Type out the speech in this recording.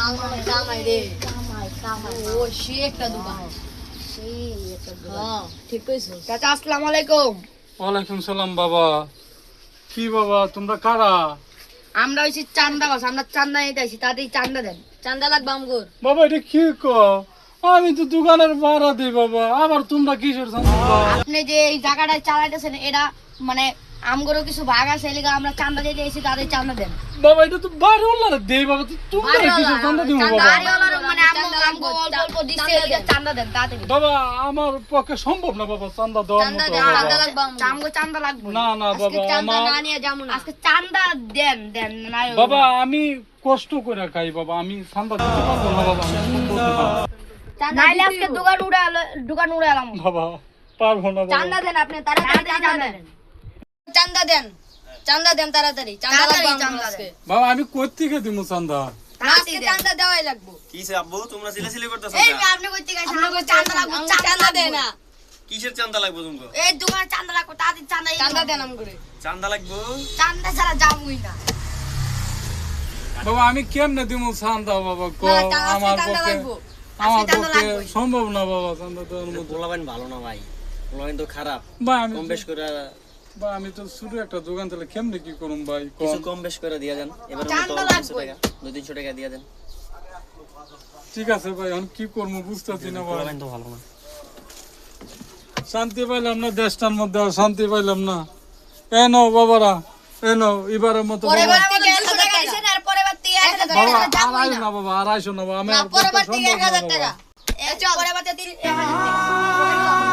কামাই রে কামাই ও সে একটা দোকান হ্যাঁ ঠিক কইছো চাচা আসসালামু আলাইকুম। ওয়ালাইকুম সালাম বাবা। কি বাবা তোমরা কারা? আমরা হইছি চান্দা বাস, আমরা চান্দা নিতে আইছি, তাড়াতাড়ি চান্দা দেন। চান্দা লাগবে আমগোর। বাবা এটা কি কো? আমি তো দোকানের ভাড়া দিই বাবা, আবার তোমরা কিসের চান্দা? আপনি যে এই জায়গাটা চালাইতেছেন এটা মানে আমগোরও কিছু ভাগ আছে, এলিগা আমরা চান্দা দিতে আইছি, তাড়াতাড়ি চান্দা দেন। বাবা এটা তো বাড়িওয়ালারে দেই বাবা, তোমরা কিসের চান্দা দিও বাবা? বাড়িওয়ালার মানে আমগো অল্প অল্প দিছে, এলিগা চান্দা দেন তাড়াতাড়ি। বাবা আমার পক্ষে সম্ভব না বাবা চান্দা দেওয়ার মতো। চান্দা লাগবে আমগো, চান্দা লাগবে। না না বাবা আমার না নিয়ে যাবো না আজকে, চান্দা দেন দেন না বাবা, আমি কষ্ট করে খাই বাবা, আমি চান্দা দিতে পারবো না বাবা, আমি সম্ভব না। নাইলে আজকে দোকান উড়ে এলাম। বাবা পারবো না বাবা। চান্দা দেন আপনি তাড়াতাড়ি, চান্দা দেন। চান্দা দেন, চান্দা দেন তাড়াতাড়ি, চান্দা লাগবে আজকে। বাবা আমি কই থেকে দিমু চান্দা? আজকে চান্দা দেওয়াই লাগবে। কিসে আব্বু তোমরা সিলাসিলি করতেছো? এই আপনি কই থেকে আসেন? আমগো চান্দা লাগবে, চান্দা দেন না। কিসের চান্দা লাগবে তোমাকে? এই দোকানে চান্দা লাগবে, তাড়াতাড়ি চান্দা দেন আমগরে। চান্দা লাগবে? চান্দা ছাড়া যাবই না। বাবা আমি কেমনে দিমু চান্দা বাবা কো? আমার পক্ষে সম্ভব না বাবা চান্দা দেওয়ার মতো। পোলাবেন ভালো না ভাই, পোলাবেন তো খারাপ। ভাই আমি কম বেশ করে ভাই আমি তো শুধু একটা দোকান চালে কেমনে কি করুম ভাই কিছু কম? কম বেশ করে দিয়া দেন। এবার চান্দা 200 লাগবে। টাকা 200-300 টাকা দিয়া দেন। ঠিক আছে ভাই, এখন কি করবো বুঝতেছি না ভাই। পোলাবেন তো ভালো না। শান্তি পাইলাম না দেশটার মধ্যে, আর শান্তি পাইলাম না। এনো বাবারা এনো, এবারের মতো বাবা। পরেরবার থেকে 1000 টাকা দিছেন, আর পরেরবার থেকে 1000 টাকা বাবা যাবই আড়াইশো না। না বাবা, 250 না বাবা, আমি না আর পরেরবার করতে থেকে সম্ভব না 1000 টাকা। বাবা। এই চল পরেরবার থেকে 1000 টাকা।